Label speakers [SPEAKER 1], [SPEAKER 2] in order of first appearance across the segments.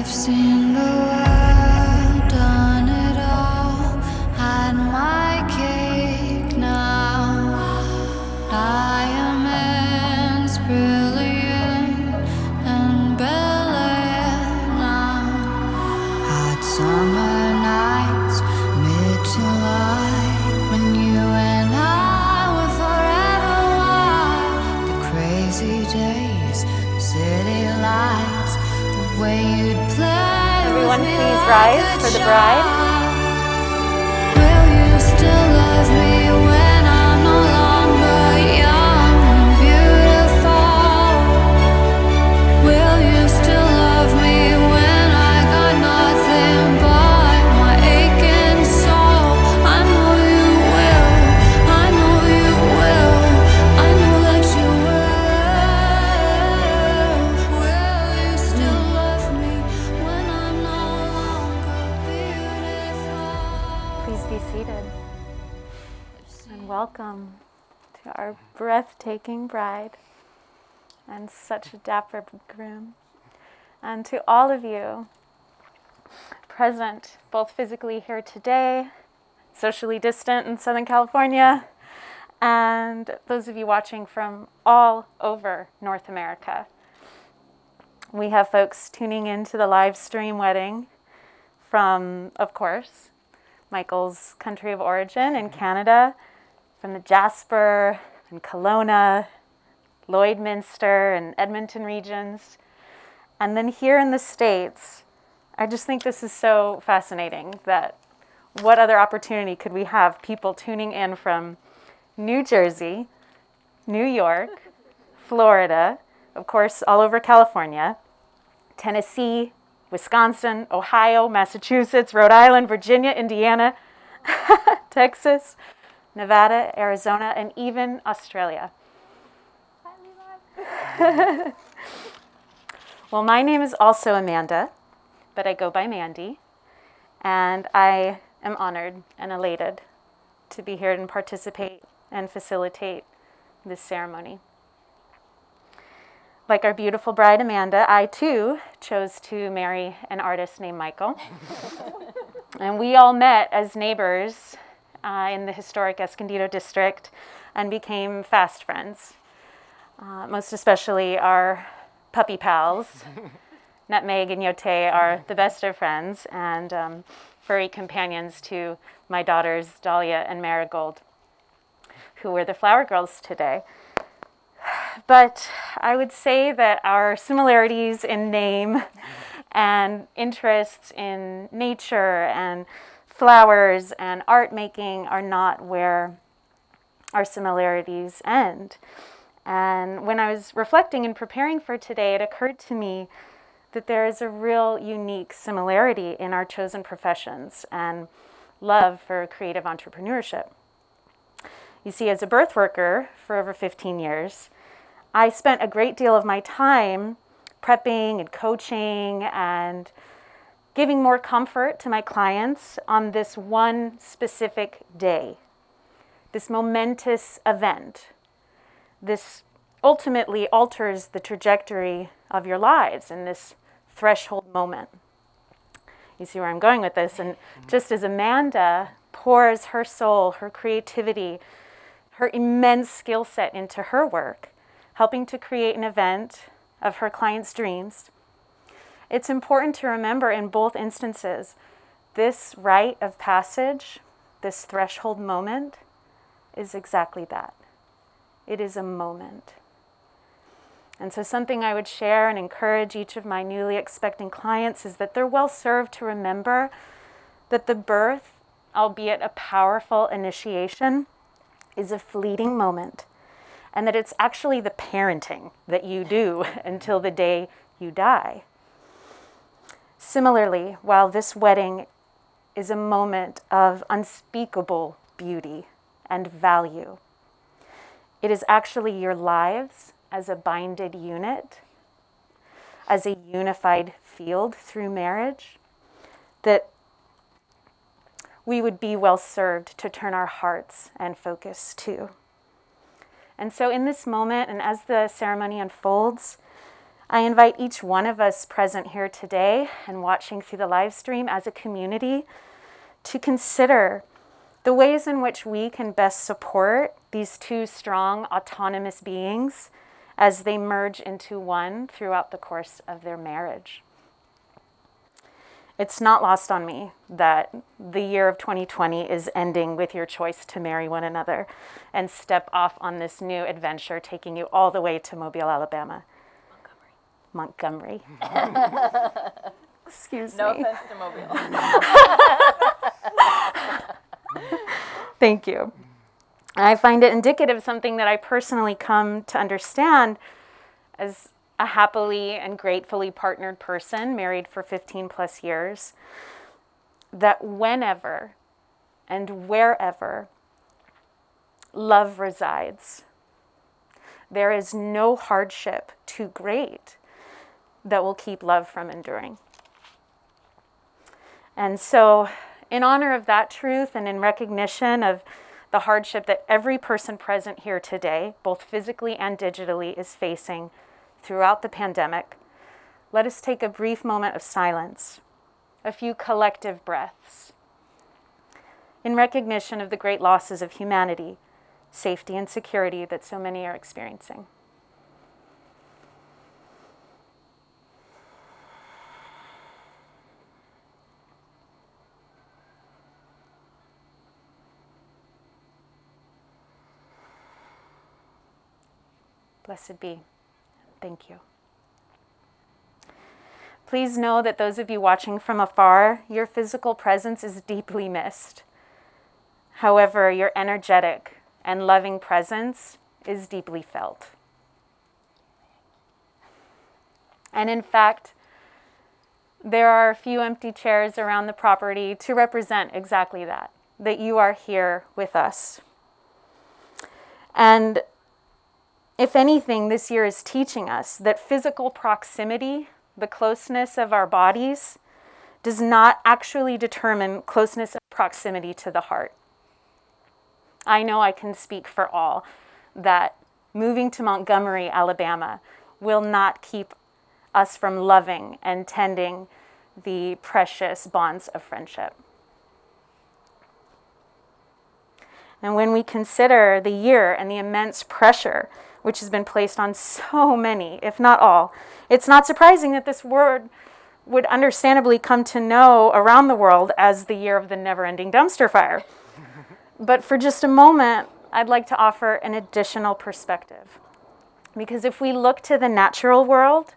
[SPEAKER 1] seen the world, done it all, had my cake now. Diamonds brilliant and Bel-Air now. Hot summer nights, mid-July, when you and I were forever wild. The crazy days, city lights, the way you'd play.
[SPEAKER 2] Everyone please rise for the bride.
[SPEAKER 1] Will you still love me when I'm no longer young and beautiful? Will you still love me when I got nothing but my aching soul? I know you will, I know you will, I know that you will. Will you still love me when I'm no longer beautiful?
[SPEAKER 2] Please be seated. And welcome to our breathtaking bride and such a dapper groom. And to all of you present, both physically here today, socially distant in Southern California, and those of you watching from all over North America. We have folks tuning into the live stream wedding from, of course, Michael's country of origin in Canada, from the Jasper and Kelowna, Lloydminster and Edmonton regions. And then here in the States, I just think this is so fascinating that what other opportunity could we have people tuning in from New Jersey, New York, Florida, of course, all over California, Tennessee, Wisconsin, Ohio, Massachusetts, Rhode Island, Virginia, Indiana, Texas, Nevada, Arizona, and even Australia. Well, my name is also Amanda, but I go by Mandy, and I am honored and elated to be here and participate and facilitate this ceremony. Like our beautiful bride Amanda, I too chose to marry an artist named Michael. And we all met as neighbors in the historic Escondido district and became fast friends. Most especially our puppy pals. Nutmeg and Yote are the best of friends and furry companions to my daughters Dahlia and Marigold, who were the flower girls today. But I would say that our similarities in name and interests in nature and flowers and art making are not where our similarities end. And when I was reflecting and preparing for today, it occurred to me that there is a real unique similarity in our chosen professions and love for creative entrepreneurship. You see, as a birth worker for over 15 years, I spent a great deal of my time prepping and coaching and giving more comfort to my clients on this one specific day, this momentous event. This ultimately alters the trajectory of your lives in this threshold moment. You see where I'm going with this? And just as Amanda pours her soul, her creativity, her immense skill set into her work, helping to create an event of her clients' dreams, it's important to remember in both instances, this rite of passage, this threshold moment, is exactly that. It is a moment. And so something I would share and encourage each of my newly expecting clients is that they're well served to remember that the birth, albeit a powerful initiation, is a fleeting moment, and that it's actually the parenting that you do until the day you die. Similarly, while this wedding is a moment of unspeakable beauty and value, it is actually your lives as a binded unit, as a unified field through marriage, that we would be well served to turn our hearts and focus to. And so in this moment, and as the ceremony unfolds, I invite each one of us present here today and watching through the live stream as a community to consider the ways in which we can best support these two strong, autonomous beings as they merge into one throughout the course of their marriage. It's not lost on me that the year of 2020 is ending with your choice to marry one another and step off on this new adventure, taking you all the way to Mobile, Alabama. Montgomery. Excuse me.
[SPEAKER 3] No offense to Mobile.
[SPEAKER 2] Thank you. I find it indicative of something that I personally come to understand as a happily and gratefully partnered person, married for 15 plus years, that whenever and wherever love resides, there is no hardship too great that will keep love from enduring. And so, in honor of that truth and in recognition of the hardship that every person present here today, both physically and digitally, is facing throughout the pandemic, let us take a brief moment of silence, a few collective breaths, in recognition of the great losses of humanity, safety, and security that so many are experiencing. Blessed be. Thank you. Please know that those of you watching from afar, your physical presence is deeply missed. However, your energetic and loving presence is deeply felt. And in fact, there are a few empty chairs around the property to represent exactly that you are here with us. And if anything, this year is teaching us that physical proximity, the closeness of our bodies, does not actually determine closeness of proximity to the heart. I know I can speak for all that moving to Montgomery, Alabama, will not keep us from loving and tending the precious bonds of friendship. And when we consider the year and the immense pressure which has been placed on so many, if not all, it's not surprising that this word would understandably come to know around the world as the year of the never-ending dumpster fire. But for just a moment, I'd like to offer an additional perspective. Because if we look to the natural world,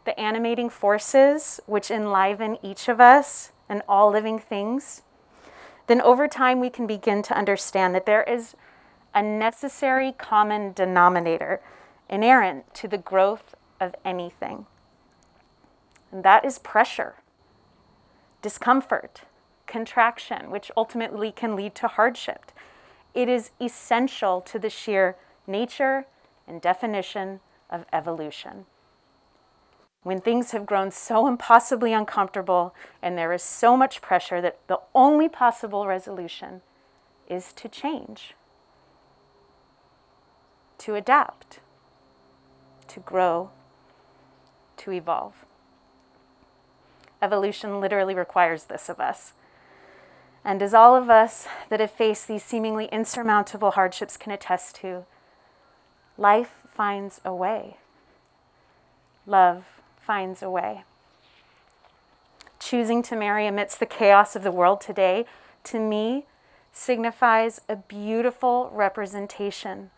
[SPEAKER 2] the animating forces which enliven each of us and all living things, then over time we can begin to understand that there is a necessary common denominator inherent to the growth of anything. And that is pressure, discomfort, contraction, which ultimately can lead to hardship. It is essential to the sheer nature and definition of evolution. When things have grown so impossibly uncomfortable and there is so much pressure that the only possible resolution is to change, to adapt, to grow, to evolve. Evolution literally requires this of us. And as all of us that have faced these seemingly insurmountable hardships can attest to, life finds a way. Love finds a way. Choosing to marry amidst the chaos of the world today, to me, signifies a beautiful representation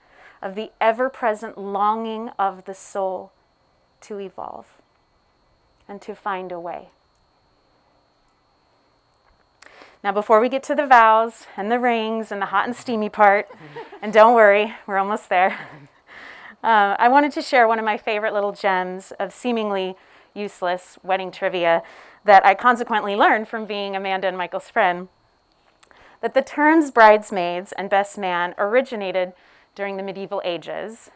[SPEAKER 2] of the ever-present longing of the soul to evolve and to find a way. Now, before we get to the vows and the rings and the hot and steamy part, and don't worry, we're almost there, I wanted to share one of my favorite little gems of seemingly useless wedding trivia that I consequently learned from being Amanda and Michael's friend, that the terms bridesmaids and best man originated during the medieval ages,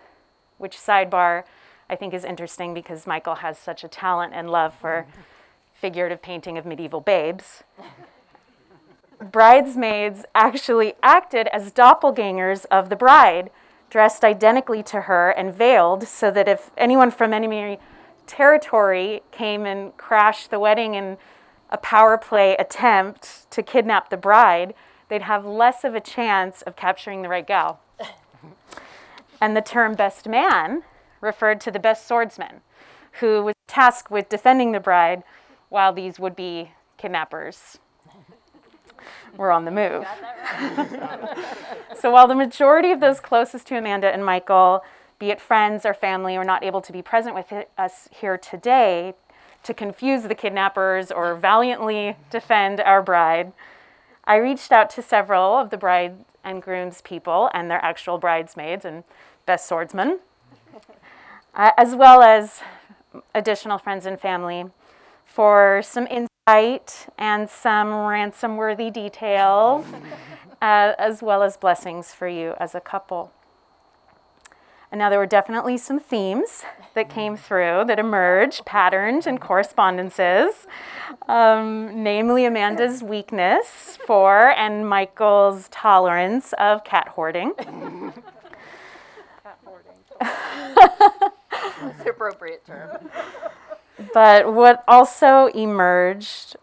[SPEAKER 2] which, sidebar, I think is interesting because Michael has such a talent and love for figurative painting of medieval babes. Bridesmaids actually acted as doppelgangers of the bride, dressed identically to her and veiled so that if anyone from enemy territory came and crashed the wedding in a power play attempt to kidnap the bride, they'd have less of a chance of capturing the right gal. And the term best man referred to the best swordsman, who was tasked with defending the bride while these would-be kidnappers were on the move. So while the majority of those closest to Amanda and Michael, be it friends or family, are not able to be present with us here today to confuse the kidnappers or valiantly defend our bride, I reached out to several of the bride and groom's people and their actual bridesmaids and best swordsmen, as well as additional friends and family, for some insight and some ransom-worthy details, as well as blessings for you as a couple. And now there were definitely some themes that came through that emerged, patterns and correspondences, namely Amanda's weakness for and Michael's tolerance of cat hoarding.
[SPEAKER 3] Cat hoarding. That's the appropriate term.
[SPEAKER 2] But what also emerged,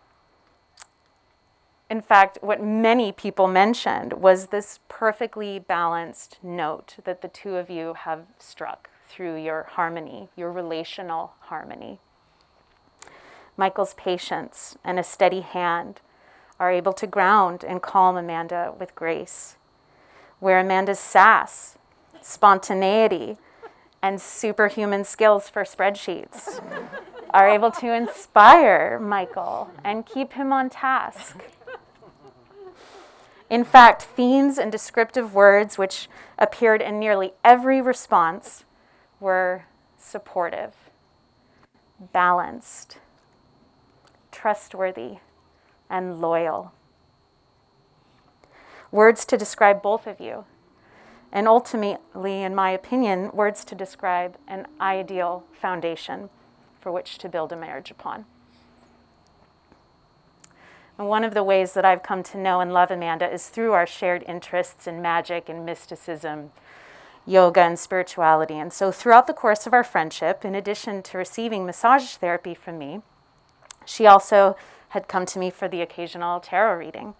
[SPEAKER 2] in fact, what many people mentioned, was this perfectly balanced note that the two of you have struck through your harmony, your relational harmony. Michael's patience and a steady hand are able to ground and calm Amanda with grace, where Amanda's sass, spontaneity, and superhuman skills for spreadsheets are able to inspire Michael and keep him on task. In fact, themes and descriptive words which appeared in nearly every response were supportive, balanced, trustworthy, and loyal. Words to describe both of you, and ultimately, in my opinion, words to describe an ideal foundation for which to build a marriage upon. And one of the ways that I've come to know and love Amanda is through our shared interests in magic and mysticism, yoga and spirituality. And so throughout the course of our friendship, in addition to receiving massage therapy from me, she also had come to me for the occasional tarot reading.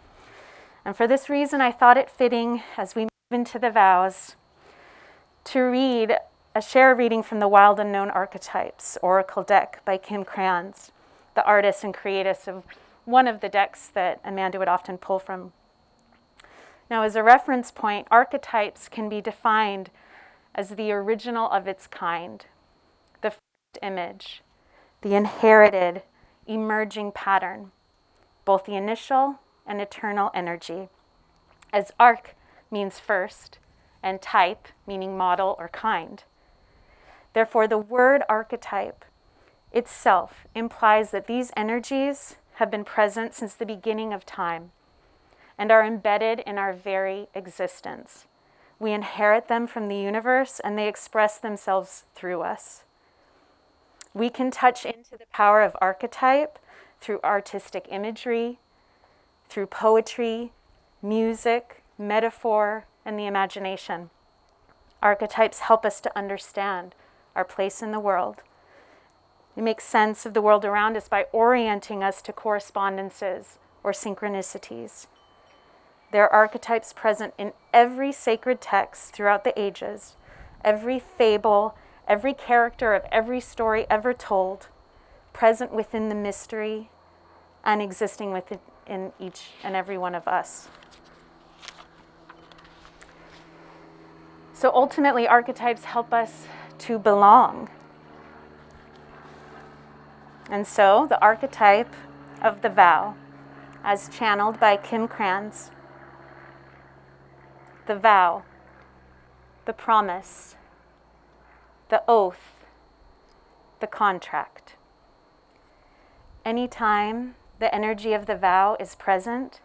[SPEAKER 2] And for this reason, I thought it fitting, as we move into the vows, to share a reading from the Wild Unknown Archetypes Oracle deck by Kim Kranz, the artist and creatress of one of the decks that Amanda would often pull from. Now, as a reference point, archetypes can be defined as the original of its kind, the first image, the inherited, emerging pattern, both the initial and eternal energy, as arch means first, and type, meaning model or kind. Therefore, the word archetype itself implies that these energies have been present since the beginning of time and are embedded in our very existence. We inherit them from the universe and they express themselves through us. We can touch into the power of archetype through artistic imagery, through poetry, music, metaphor, and the imagination. Archetypes help us to understand our place in the world. They make sense of the world around us by orienting us to correspondences or synchronicities. There are archetypes present in every sacred text throughout the ages, every fable, every character of every story ever told, present within the mystery and existing within each and every one of us. So ultimately, archetypes help us to belong. And so the archetype of the vow, as channeled by Kim Kranz, the vow, the promise, the oath, the contract. Anytime the energy of the vow is present,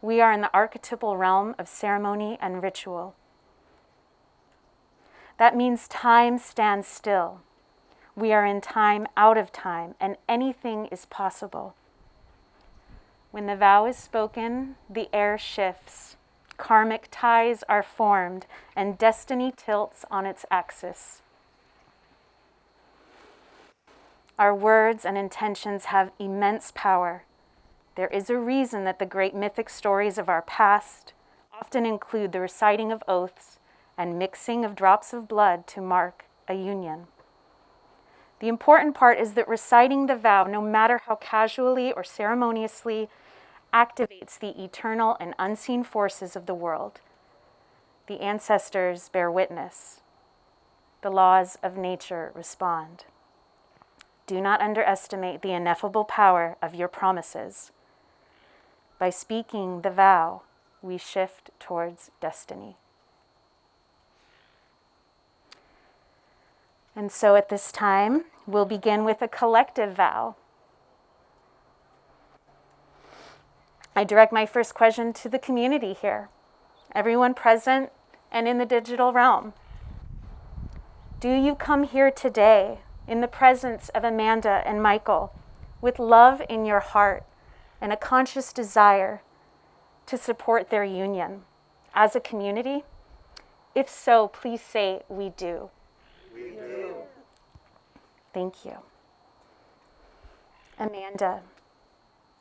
[SPEAKER 2] we are in the archetypal realm of ceremony and ritual. That means time stands still. We are in time out of time, and anything is possible. When the vow is spoken, the air shifts, karmic ties are formed, and destiny tilts on its axis. Our words and intentions have immense power. There is a reason that the great mythic stories of our past often include the reciting of oaths and mixing of drops of blood to mark a union. The important part is that reciting the vow, no matter how casually or ceremoniously, activates the eternal and unseen forces of the world. The ancestors bear witness. The laws of nature respond. Do not underestimate the ineffable power of your promises. By speaking the vow, we shift towards destiny. And so at this time, we'll begin with a collective vow. I direct my first question to the community here, everyone present and in the digital realm. Do you come here today in the presence of Amanda and Michael with love in your heart and a conscious desire to support their union as a community? If so, please say, we do.
[SPEAKER 4] We do.
[SPEAKER 2] Thank you. Amanda,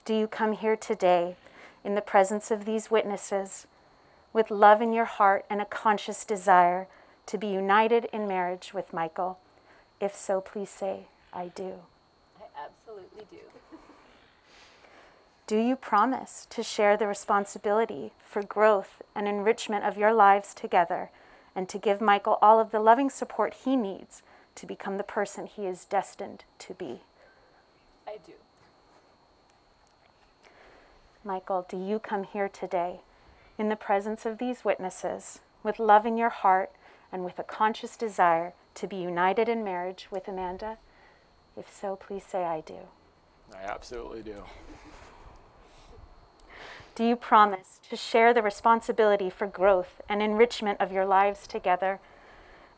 [SPEAKER 2] do you come here today in the presence of these witnesses with love in your heart and a conscious desire to be united in marriage with Michael? If so, please say, I do.
[SPEAKER 3] I absolutely do.
[SPEAKER 2] Do you promise to share the responsibility for growth and enrichment of your lives together and to give Michael all of the loving support he needs to become the person he is destined to be?
[SPEAKER 3] I do.
[SPEAKER 2] Michael, do you come here today in the presence of these witnesses with love in your heart and with a conscious desire to be united in marriage with Amanda? If so, please say, I do.
[SPEAKER 4] I absolutely do.
[SPEAKER 2] Do you promise to share the responsibility for growth and enrichment of your lives together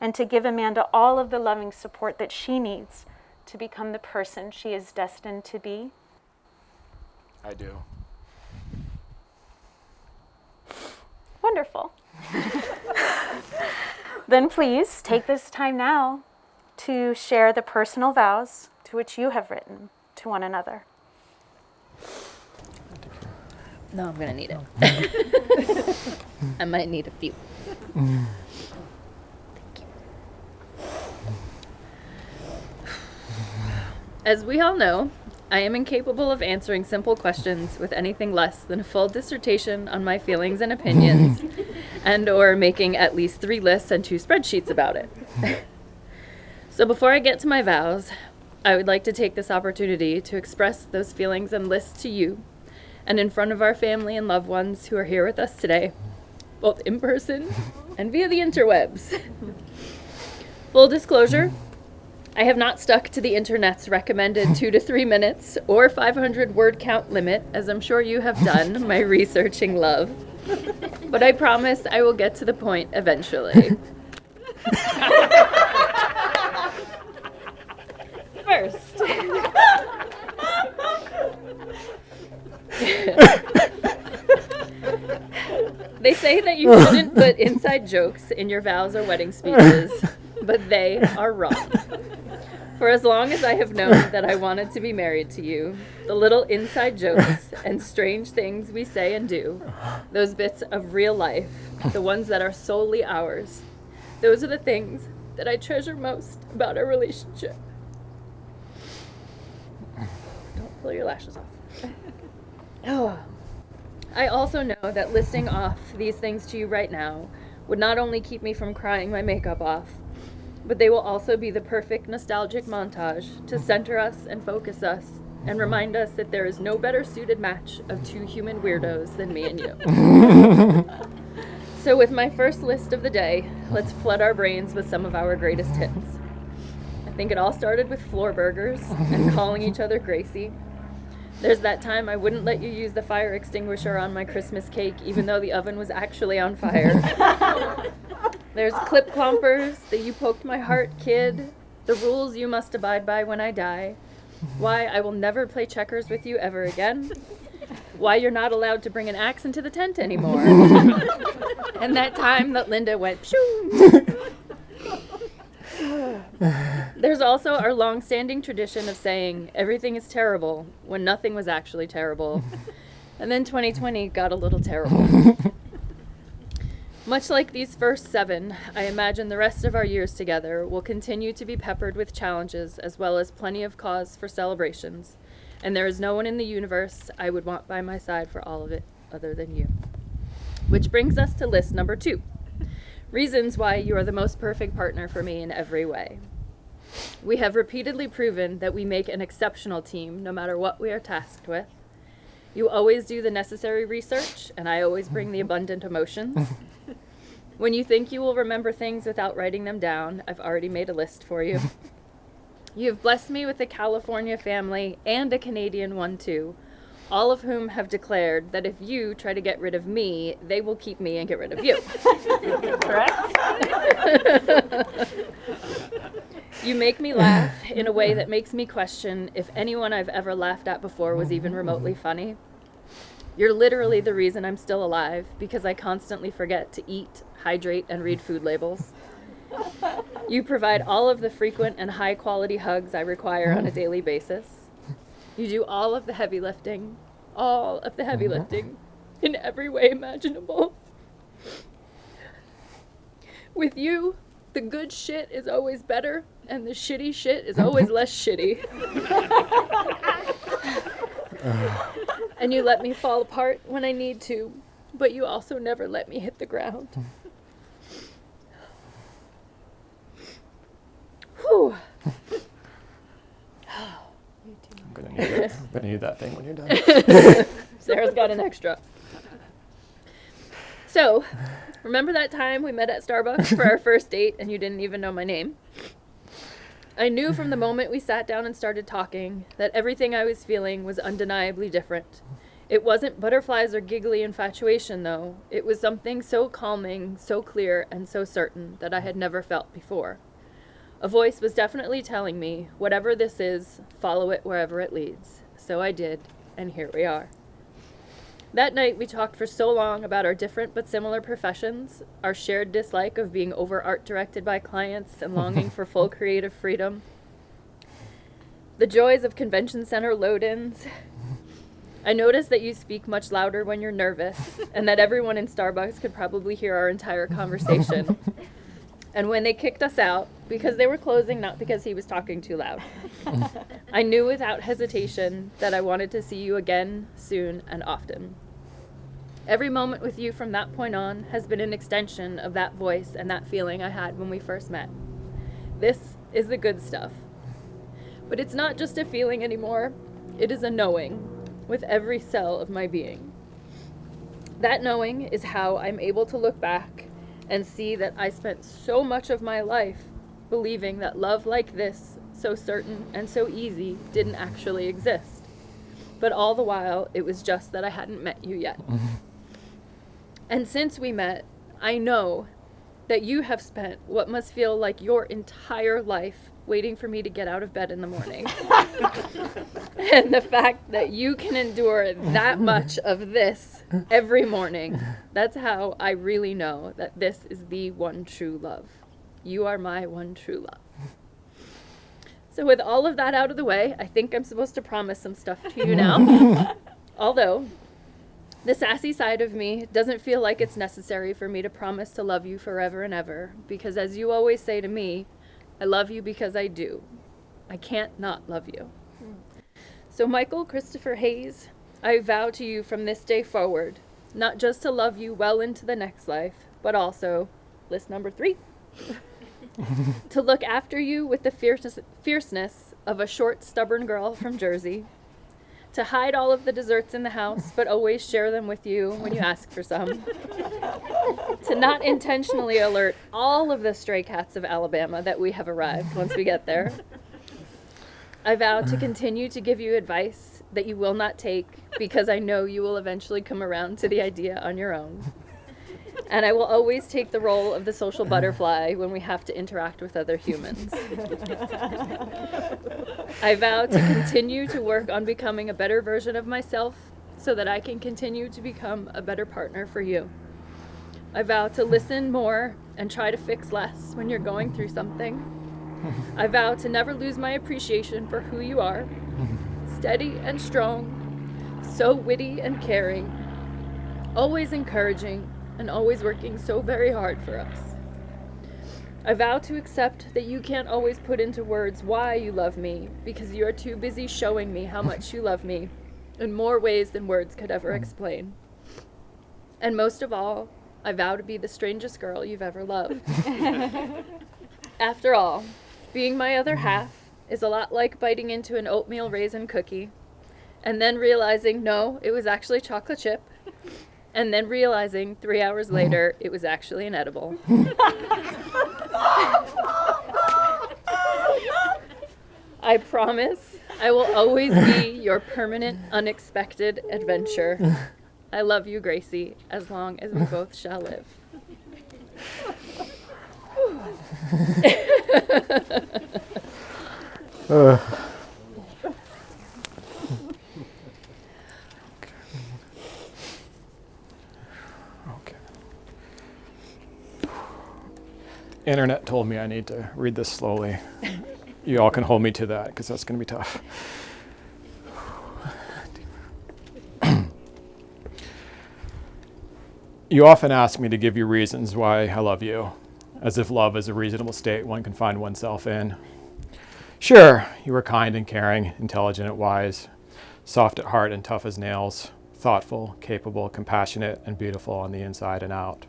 [SPEAKER 2] and to give Amanda all of the loving support that she needs to become the person she is destined to be?
[SPEAKER 4] I do.
[SPEAKER 2] Wonderful. Then please take this time now to share the personal vows to which you have written to one another.
[SPEAKER 3] No, I'm gonna need it. I might need a few. As we all know, I am incapable of answering simple questions with anything less than a full dissertation on my feelings and opinions, and or making at least 3 lists and 2 spreadsheets about it. So before I get to my vows, I would like to take this opportunity to express those feelings and lists to you, and in front of our family and loved ones who are here with us today, both in person and via the interwebs. Full disclosure, I have not stuck to the internet's recommended 2 to 3 minutes or 500 word count limit, as I'm sure you have done, my researching love. But I promise I will get to the point eventually. First. They say that you shouldn't put inside jokes in your vows or wedding speeches, but they are wrong. For as long as I have known that I wanted to be married to you, the little inside jokes and strange things we say and do, those bits of real life, the ones that are solely ours, those are the things that I treasure most about our relationship. Don't pull your lashes off. Oh. I also know that listing off these things to you right now would not only keep me from crying my makeup off, but they will also be the perfect nostalgic montage to center us and focus us and remind us that there is no better suited match of 2 human weirdos than me and you. So with my first list of the day, let's flood our brains with some of our greatest hits. I think it all started with floor burgers and calling each other Gracie. There's that time I wouldn't let you use the fire extinguisher on my Christmas cake, even though the oven was actually on fire. There's clip clompers, the you poked my heart kid, the rules you must abide by when I die, why I will never play checkers with you ever again, why you're not allowed to bring an axe into the tent anymore, and that time that Linda went, pshoo. There's also our long-standing tradition of saying everything is terrible when nothing was actually terrible. And then 2020 got a little terrible. Much like these first 7, I imagine the rest of our years together will continue to be peppered with challenges as well as plenty of cause for celebrations. And there is no one in the universe I would want by my side for all of it other than you. Which brings us to list number 2. Reasons why you are the most perfect partner for me in every way. We have repeatedly proven that we make an exceptional team no matter what we are tasked with. You always do the necessary research, and I always bring the abundant emotions. When you think you will remember things without writing them down, I've already made a list for you. You have blessed me with a California family and a Canadian one too, all of whom have declared that if you try to get rid of me, they will keep me and get rid of you.
[SPEAKER 2] Correct?
[SPEAKER 3] You make me laugh in a way that makes me question if anyone I've ever laughed at before was even remotely funny. You're literally the reason I'm still alive, because I constantly forget to eat, hydrate, and read food labels. You provide all of the frequent and high-quality hugs I require on a daily basis. You do all of the heavy lifting in every way imaginable. With you, the good shit is always better, and the shitty shit is always less shitty. And you let me fall apart when I need to, but you also never let me hit the ground. Whew.
[SPEAKER 4] I'm gonna need that thing when you're done.
[SPEAKER 3] Sarah's got an extra. So, remember that time we met at Starbucks for our first date and you didn't even know my name? I knew from the moment we sat down and started talking that everything I was feeling was undeniably different. It wasn't butterflies or giggly infatuation, though. It was something so calming, so clear, and so certain that I had never felt before. A voice was definitely telling me, whatever this is, follow it wherever it leads. So I did, and here we are. That night, we talked for so long about our different but similar professions, our shared dislike of being over-art directed by clients and longing for full creative freedom, the joys of convention center load-ins. I noticed that you speak much louder when you're nervous, and that everyone in Starbucks could probably hear our entire conversation. And when they kicked us out, because they were closing, not because he was talking too loud, I knew without hesitation that I wanted to see you again, soon, and often. Every moment with you from that point on has been an extension of that voice and that feeling I had when we first met. This is the good stuff. But it's not just a feeling anymore, it is a knowing with every cell of my being. That knowing is how I'm able to look back and see that I spent so much of my life believing that love like this, so certain and so easy, didn't actually exist. But all the while, it was just that I hadn't met you yet. And since we met, I know that you have spent what must feel like your entire life waiting for me to get out of bed in the morning. And the fact that you can endure that much of this every morning, that's how I really know that this is the one true love. You are my one true love. So with all of that out of the way, I think I'm supposed to promise some stuff to you now. Although, the sassy side of me doesn't feel like it's necessary for me to promise to love you forever and ever, because as you always say to me, I love you because I do. I can't not love you. So Michael Christopher Hayes, I vow to you from this day forward, not just to love you well into the next life, but also, list number 3, to look after you with the fierceness of a short, stubborn girl from Jersey, to hide all of the desserts in the house, but always share them with you when you ask for some, to not intentionally alert all of the stray cats of Alabama that we have arrived once we get there. I vow to continue to give you advice that you will not take, because I know you will eventually come around to the idea on your own. And I will always take the role of the social butterfly when we have to interact with other humans. I vow to continue to work on becoming a better version of myself so that I can continue to become a better partner for you. I vow to listen more and try to fix less when you're going through something. I vow to never lose my appreciation for who you are, steady and strong, so witty and caring, always encouraging, and always working so very hard for us. I vow to accept that you can't always put into words why you love me, because you are too busy showing me how much you love me in more ways than words could ever explain. And most of all, I vow to be the strangest girl you've ever loved. After all, being my other half is a lot like biting into an oatmeal raisin cookie, and then realizing, no, it was actually chocolate chip, and then realizing 3 hours later it was actually an edible. I promise I will always be your permanent, unexpected adventure. I love you, Gracie, as long as we both shall live.
[SPEAKER 4] Okay. Internet told me I need to read this slowly. You all can hold me to that because that's going to be tough. You often ask me to give you reasons why I love you, as if love is a reasonable state one can find oneself in. Sure, you are kind and caring, intelligent and wise, soft at heart and tough as nails, thoughtful, capable, compassionate, and beautiful on the inside and out.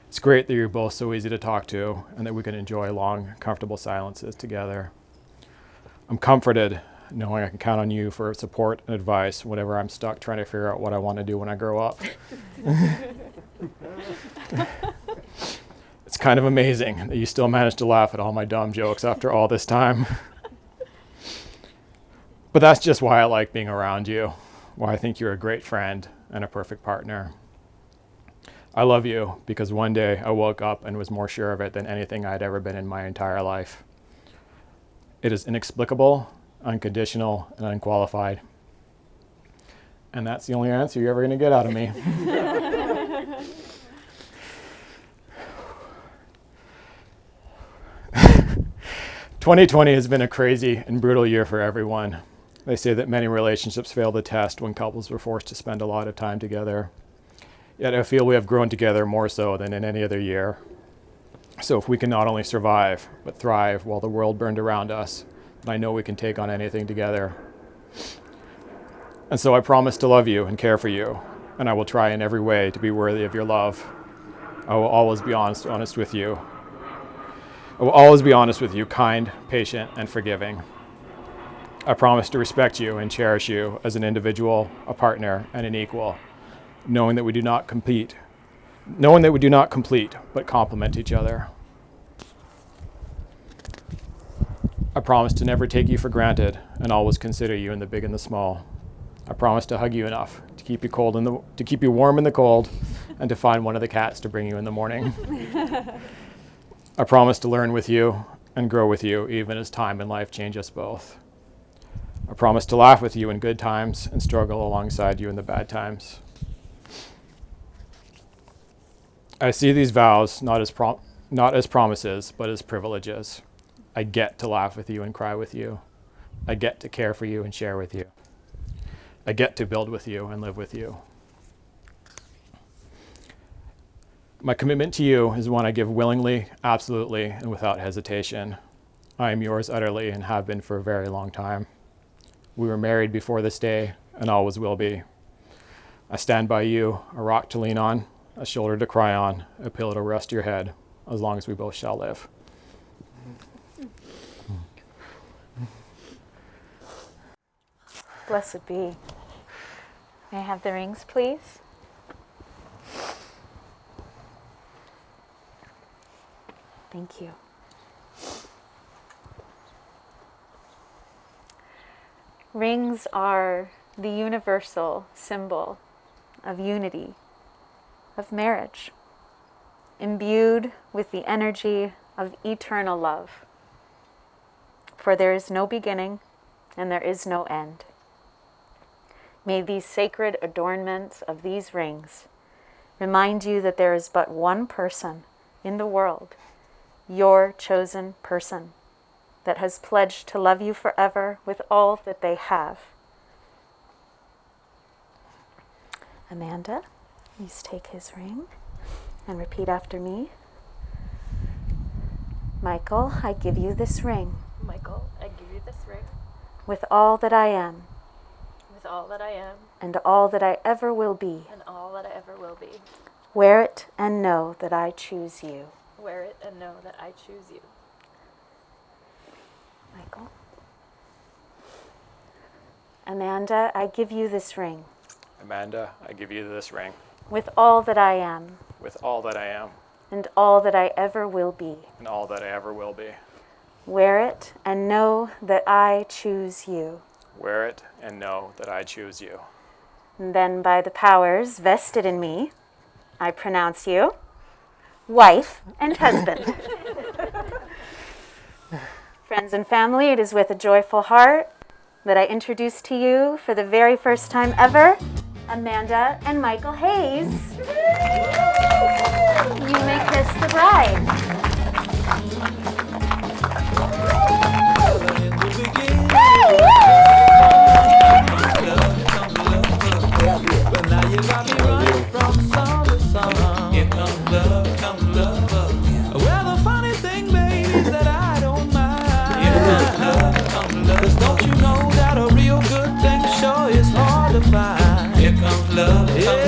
[SPEAKER 4] It's great that you're both so easy to talk to and that we can enjoy long, comfortable silences together. I'm comforted knowing I can count on you for support and advice whenever I'm stuck trying to figure out what I want to do when I grow up. It's kind of amazing that you still manage to laugh at all my dumb jokes after all this time. But that's just why I like being around you, why I think you're a great friend and a perfect partner. I love you because one day I woke up and was more sure of it than anything I'd ever been in my entire life. It is inexplicable, unconditional, and unqualified. And that's the only answer you're ever going to get out of me. 2020 has been a crazy and brutal year for everyone. They say that many relationships fail the test when couples were forced to spend a lot of time together. Yet I feel we have grown together more so than in any other year. So if we can not only survive, but thrive while the world burned around us, then I know we can take on anything together. And so I promise to love you and care for you, and I will try in every way to be worthy of your love. I will always be honest with you. I will always be honest with you, kind, patient, and forgiving. I promise to respect you and cherish you as an individual, a partner, and an equal, knowing that we do not complete, but complement each other. I promise to never take you for granted and always consider you in the big and the small. I promise to hug you enough to keep you warm in the cold and to find one of the cats to bring you in the morning. I promise to learn with you and grow with you even as time and life change us both. I promise to laugh with you in good times and struggle alongside you in the bad times. I see these vows not as promises, but as privileges. I get to laugh with you and cry with you. I get to care for you and share with you. I get to build with you and live with you. My commitment to you is one I give willingly, absolutely, and without hesitation. I am yours utterly and have been for a very long time. We were married before this day and always will be. I stand by you, a rock to lean on, a shoulder to cry on, a pillow to rest your head, as long as we both shall live.
[SPEAKER 2] Blessed be. May I have the rings, please? Thank you. Rings are the universal symbol of unity, of marriage, imbued with the energy of eternal love. For there is no beginning and there is no end. May these sacred adornments of these rings remind you that there is but one person in the world, your chosen person, that has pledged to love you forever with all that they have. Amanda, please take his ring and repeat after me. Michael, I give you this ring
[SPEAKER 3] Michael, I give you this ring
[SPEAKER 2] with all that I am
[SPEAKER 3] with all that I am
[SPEAKER 2] and all that I ever will be.
[SPEAKER 3] and all that I ever will be.
[SPEAKER 2] Wear it and know that I choose you.
[SPEAKER 3] Wear it and know that I choose you.
[SPEAKER 2] Michael. Amanda, I give you this ring
[SPEAKER 4] Amanda, I give you this ring
[SPEAKER 2] with all that I am
[SPEAKER 4] with all that I am
[SPEAKER 2] and all that I ever will be.
[SPEAKER 4] and all that I ever will be.
[SPEAKER 2] Wear it and know that I choose you.
[SPEAKER 4] Wear it and know that I choose you.
[SPEAKER 2] And then by the powers vested in me, I pronounce you wife and husband. Friends and family, it is with a joyful heart that I introduce to you for the very first time ever, Amanda and Michael Hayes. You may kiss the bride.
[SPEAKER 5] Well, the funny thing, baby, is that I don't mind. 'Cause don't you know that a real good thing sure is hard to find. Here comes love. Yeah.